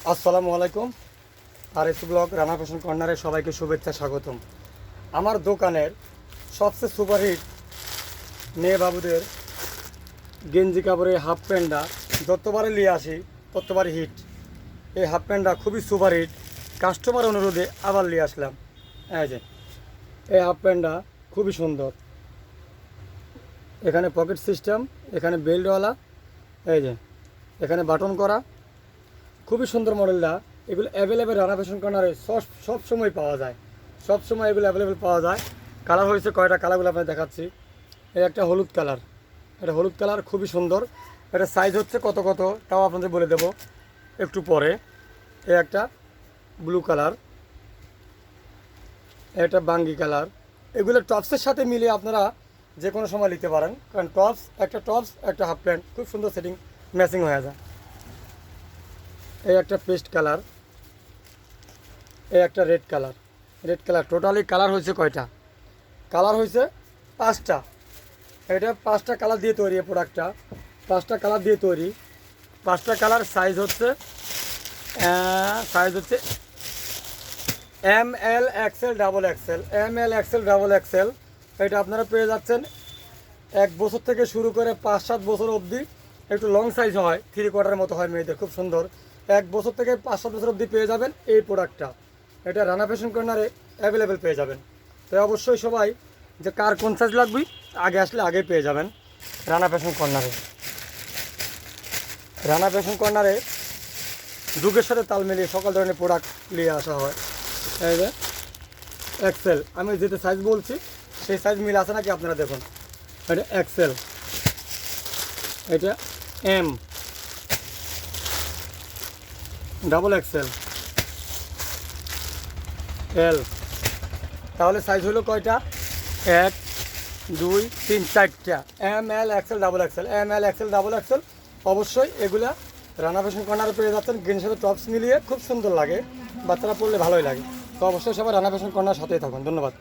আসসালামু আলাইকুম। আর S blog Rana fashion কর্নারে সবাইকে শুভেচ্ছা স্বাগতম। আমার দোকানের সবচেয়ে সুপারহিট মেয়ে বাবুদের গেঞ্জি কাপড়ের হাফ প্যান্টটা যতবারে নিয়ে আসি ততবারই হিট। এই হাফ প্যান্টটা খুবই সুপারহিট, কাস্টমার অনুরোধে আবার নিয়ে আসলাম। এই যে এই হাফ প্যান্টটা খুবই সুন্দর, এখানে পকেট সিস্টেম, এখানে বেল্টওয়ালা, এই যে এখানে বাটন করা, খুবই সুন্দর মডেলটা। এগুলো অ্যাভেলেবেল রানা ফ্যাশন কর্নারে সব সময় পাওয়া যায়, সব সময় এগুলো অ্যাভেলেবেল পাওয়া যায়। কালার হয়েছে কয়টা, কালারগুলো আপনাকে দেখাচ্ছি। এই একটা হলুদ কালার, এটা হলুদ কালার খুবই সুন্দর। এটা সাইজ হচ্ছে কত কত তাও আপনাদের বলে দেবো একটু পরে। এই একটা ব্লু কালার, এটা বাঙ্গি কালার। এগুলো টপসের সাথে মিলিয়ে আপনারা যে কোনো সময় নিতে পারেন, কারণ টপস একটা হাফ প্যান্ট খুব সুন্দর সেটিং ম্যাচিং হয়ে যায়। এই একটা পেস্ট কালার, এই একটা রেড কালার। টোটালি কালার হয়েছে কয়টা? কালার হয়েছে 5টা। এটা 5টা কালার দিয়ে তৈরি, এই প্রোডাক্টটা 5টা কালার দিয়ে তৈরি। 5টা কালার সাইজ হচ্ছে ML XL double XL, ML XL double XL. এটা আপনারা পেয়ে যাচ্ছেন 1 বছর থেকে শুরু করে 5-7 বছর অবধি। একটু লং সাইজ হয়, 3/4 মতো হয় মেয়েদের, খুব সুন্দর। 1 বছর থেকে 5-7 বছর অবধি পেয়ে যাবেন এই প্রোডাক্টটা। এটা রানা ফ্যাশন কর্নারে অ্যাভেলেবেল পেয়ে যাবেন। তো অবশ্যই সবাই যে কার কোন সাইজ লাগবে আগে আসলে আগে পেয়ে যাবেন রানা ফ্যাশন কর্নারে। রানা ফ্যাশন কর্নারে যুগের সাথে তাল মিলিয়ে সকল ধরনের প্রোডাক্ট নিয়ে আসা হয়। এই যে এক্সেল, আমি যেটা সাইজ বলছি সেই সাইজ মিল আছে নাকি আপনারা দেখুন। এটা এক্সেল, এটা M, ডাবল এক্সেল, L। তাহলে সাইজ হলো কয়টা? 1 2 3 4টা। ML XL double XL, ML XL double XL. অবশ্যই এগুলা রানা ফ্যাশন কর্নারে পেয়ে যাচ্ছেন। গ্রিনের সাথে টপস মিলিয়ে খুব সুন্দর লাগে, বাচ্চারা পরলে ভালোই লাগে। তো অবশ্যই সবাই রানা ফ্যাশন কর্নার সাথেই থাকুন। ধন্যবাদ।